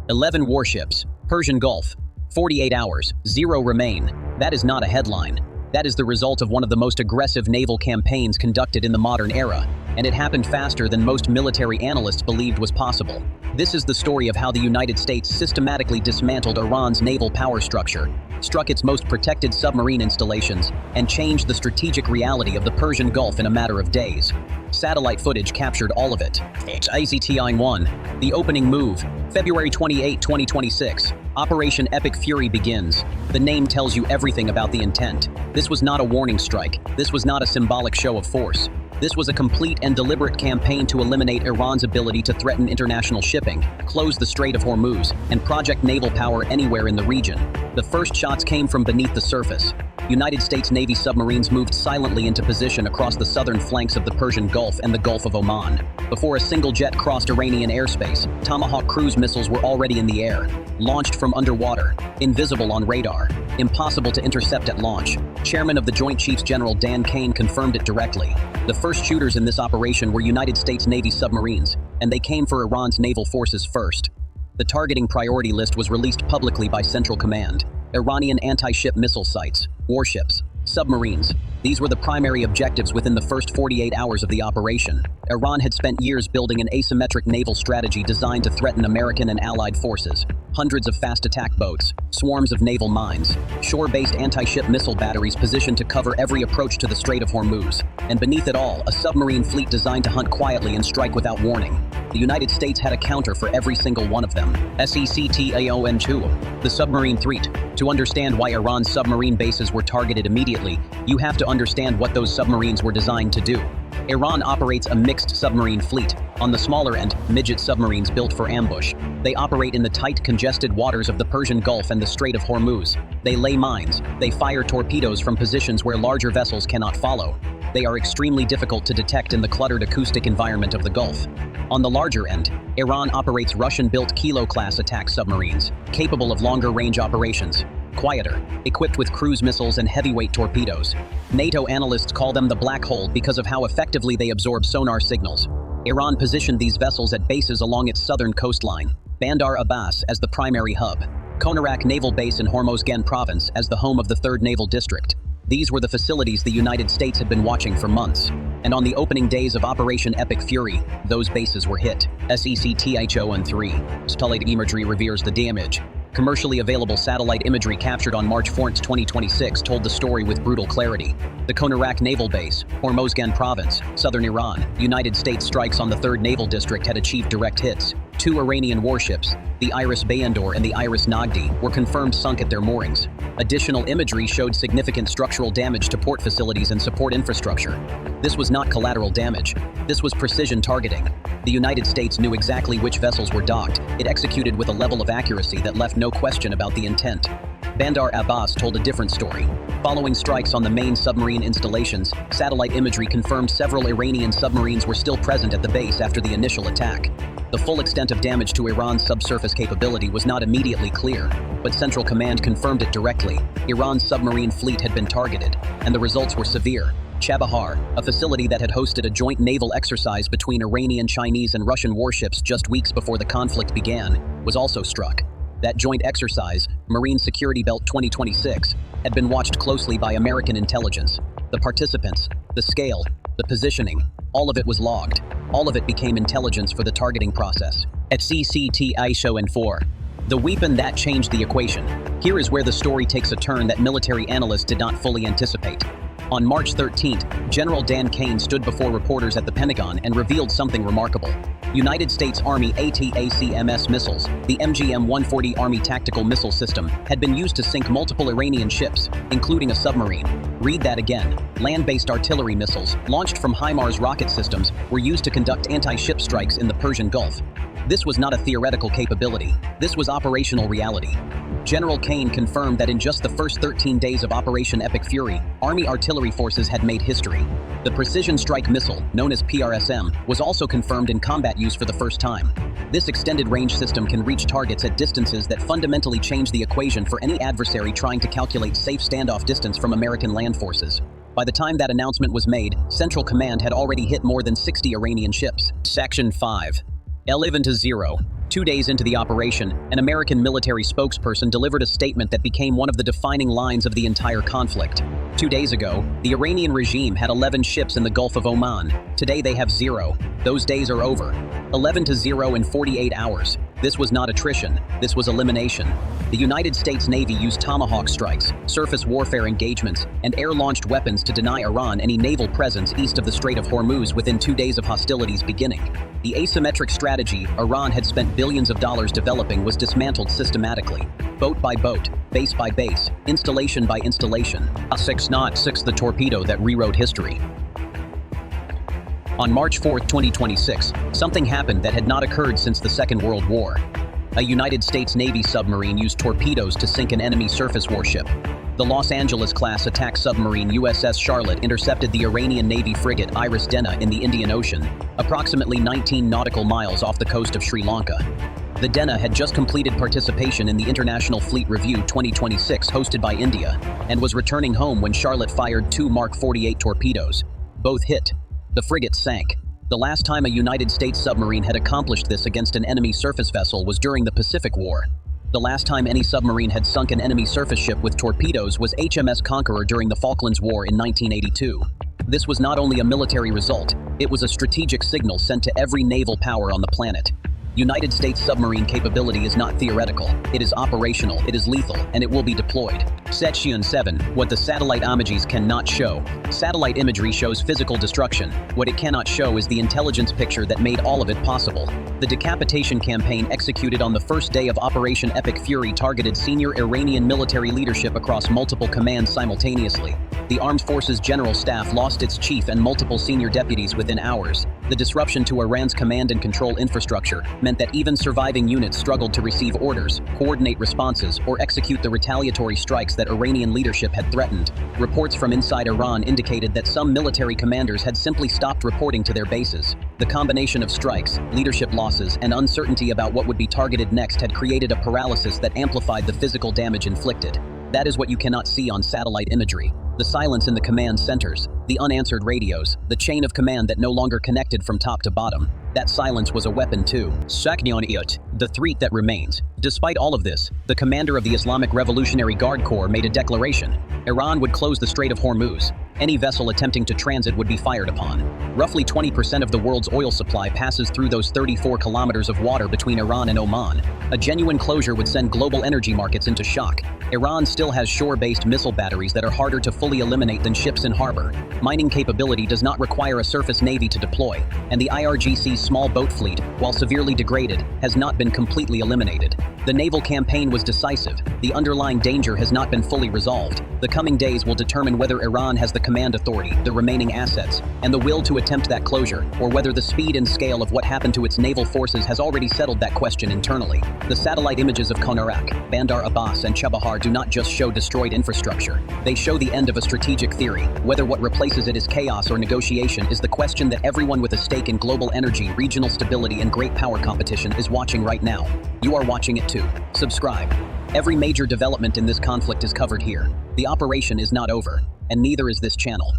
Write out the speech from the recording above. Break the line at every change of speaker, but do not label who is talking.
11 warships, Persian Gulf, 48 hours, 0 remain. That is not a headline. That is the result of one of the most aggressive naval campaigns conducted in the modern era, and it happened faster than most military analysts believed was possible. This is the story of how the United States systematically dismantled Iran's naval power structure, struck its most protected submarine installations, and changed the strategic reality of the Persian Gulf in a matter of days. Satellite footage captured all of it. ACTI-1. The opening move, February 28, 2026. Operation Epic Fury begins. The name tells you everything about the intent. This was not a warning strike. This was not a symbolic show of force. This was a complete and deliberate campaign to eliminate Iran's ability to threaten international shipping, close the Strait of Hormuz, and project naval power anywhere in the region. The first shots came from beneath the surface. United States Navy submarines moved silently into position across the southern flanks of the Persian Gulf and the Gulf of Oman. Before a single jet crossed Iranian airspace, Tomahawk cruise missiles were already in the air, launched from underwater, invisible on radar, impossible to intercept at launch. Chairman of the Joint Chiefs General Dan Kane confirmed it directly. The first shooters in this operation were United States Navy submarines, and they came for Iran's naval forces first. The targeting priority list was released publicly by Central Command. Iranian anti-ship missile sites, warships, submarines. These were the primary objectives within the first 48 hours of the operation. Iran had spent years building an asymmetric naval strategy designed to threaten American and allied forces. Hundreds of fast attack boats, swarms of naval mines, shore-based anti-ship missile batteries positioned to cover every approach to the Strait of Hormuz. And beneath it all, a submarine fleet designed to hunt quietly and strike without warning. The United States had a counter for every single one of them. SECTAON2, the submarine threat. To understand why Iran's submarine bases were targeted immediately, you have to understand what those submarines were designed to do. Iran operates a mixed submarine fleet. On the smaller end, midget submarines built for ambush. They operate in the tight, congested waters of the Persian Gulf and the Strait of Hormuz. They lay mines. They fire torpedoes from positions where larger vessels cannot follow. They are extremely difficult to detect in the cluttered acoustic environment of the Gulf. On the larger end, Iran operates Russian-built Kilo-class attack submarines, capable of longer-range operations. Quieter, equipped with cruise missiles and heavyweight torpedoes. NATO analysts call them the black hole because of how effectively they absorb sonar signals. Iran positioned these vessels at bases along its southern coastline. Bandar Abbas as the primary hub. Konarak Naval Base in Hormozgan Province as the home of the 3rd Naval District. These were the facilities the United States had been watching for months. And on the opening days of Operation Epic Fury, those bases were hit. SECTIHO-3. Satellite Imagery reveals the damage. Commercially available satellite imagery captured on March 4, 2026 told the story with brutal clarity. The Konarak Naval Base, Hormozgan Province, southern Iran, United States strikes on the 3rd Naval District had achieved direct hits. 2 Iranian warships, the Iris Bayandor and the Iris Nagdi, were confirmed sunk at their moorings. Additional imagery showed significant structural damage to port facilities and support infrastructure. This was not collateral damage. This was precision targeting. The United States knew exactly which vessels were docked. It executed with a level of accuracy that left no question about the intent. Bandar Abbas told a different story. Following strikes on the main submarine installations, satellite imagery confirmed several Iranian submarines were still present at the base after the initial attack. The full extent of damage to Iran's subsurface capability was not immediately clear, but Central Command confirmed it directly. Iran's submarine fleet had been targeted, and the results were severe. Chabahar, a facility that had hosted a joint naval exercise between Iranian, Chinese, and Russian warships just weeks before the conflict began, was also struck. That joint exercise, Marine Security Belt 2026, had been watched closely by American intelligence. The participants, the scale, the positioning, all of it was logged. All of it became intelligence for the targeting process. At SECTIHO-4, the weapon that changed the equation. Here is where the story takes a turn that military analysts did not fully anticipate. On March 13th, General Dan Kane stood before reporters at the Pentagon and revealed something remarkable. United States Army ATACMS missiles, the MGM-140 Army Tactical Missile System, had been used to sink multiple Iranian ships, including a submarine. Read that again. Land-based artillery missiles, launched from HIMARS rocket systems, were used to conduct anti-ship strikes in the Persian Gulf. This was not a theoretical capability. This was operational reality. General Kane confirmed that in just the first 13 days of Operation Epic Fury, Army artillery forces had made history. The precision strike missile, known as PRSM, was also confirmed in combat use for the first time. This extended range system can reach targets at distances that fundamentally change the equation for any adversary trying to calculate safe standoff distance from American land forces. By the time that announcement was made, Central Command had already hit more than 60 Iranian ships. Section 5. 11-0. 2 days into the operation, an American military spokesperson delivered a statement that became one of the defining lines of the entire conflict. 2 days ago, the Iranian regime had 11 ships in the Gulf of Oman. Today they have 0. Those days are over. 11 to 0 in 48 hours. This was not attrition, this was elimination. The United States Navy used Tomahawk strikes, surface warfare engagements, and air-launched weapons to deny Iran any naval presence east of the Strait of Hormuz within 2 days of hostilities beginning. The asymmetric strategy Iran had spent billions of dollars developing was dismantled systematically, boat by boat, base by base, installation by installation. A6-06, the torpedo that rewrote history. On March 4, 2026, something happened that had not occurred since the Second World War. A United States Navy submarine used torpedoes to sink an enemy surface warship. The Los Angeles-class attack submarine USS Charlotte intercepted the Iranian Navy frigate Iris Dena in the Indian Ocean, approximately 19 nautical miles off the coast of Sri Lanka. The Dena had just completed participation in the International Fleet Review 2026 hosted by India, and was returning home when Charlotte fired 2 Mark 48 torpedoes. Both hit. The frigate sank. The last time a United States submarine had accomplished this against an enemy surface vessel was during the Pacific War. The last time any submarine had sunk an enemy surface ship with torpedoes was HMS Conqueror during the Falklands War in 1982. This was not only a military result, it was a strategic signal sent to every naval power on the planet. United States submarine capability is not theoretical, it is operational, it is lethal, and it will be deployed. Section 7. What the satellite images cannot show. Satellite imagery shows physical destruction. What it cannot show is the intelligence picture that made all of it possible. The decapitation campaign executed on the first day of Operation Epic Fury targeted senior Iranian military leadership across multiple commands simultaneously. The Armed Forces General Staff lost its chief and multiple senior deputies within hours. The disruption to Iran's command and control infrastructure meant that even surviving units struggled to receive orders, coordinate responses, or execute the retaliatory strikes that Iranian leadership had threatened. Reports from inside Iran indicated that some military commanders had simply stopped reporting to their bases. The combination of strikes, leadership losses, and uncertainty about what would be targeted next had created a paralysis that amplified the physical damage inflicted. That is what you cannot see on satellite imagery. The silence in the command centers, the unanswered radios, the chain of command that no longer connected from top to bottom. That silence was a weapon too. The threat that remains. Despite all of this, the commander of the Islamic Revolutionary Guard Corps made a declaration. Iran would close the Strait of Hormuz. Any vessel attempting to transit would be fired upon. Roughly 20% of the world's oil supply passes through those 34 kilometers of water between Iran and Oman. A genuine closure would send global energy markets into shock. Iran still has shore-based missile batteries that are harder to fully eliminate than ships in harbor. Mining capability does not require a surface navy to deploy, and the IRGC's small boat fleet, while severely degraded, has not been completely eliminated. The naval campaign was decisive. The underlying danger has not been fully resolved. The coming days will determine whether Iran has the command authority, the remaining assets, and the will to attempt that closure, or whether the speed and scale of what happened to its naval forces has already settled that question internally. The satellite images of Konarak, Bandar Abbas, and Chabahar do not just show destroyed infrastructure. They show the end of a strategic theory. Whether what replaces it is chaos or negotiation is the question that everyone with a stake in global energy, regional stability, and great power competition is watching right now. You are watching it too. Subscribe. Every major development in this conflict is covered here. The operation is not over, and neither is this channel.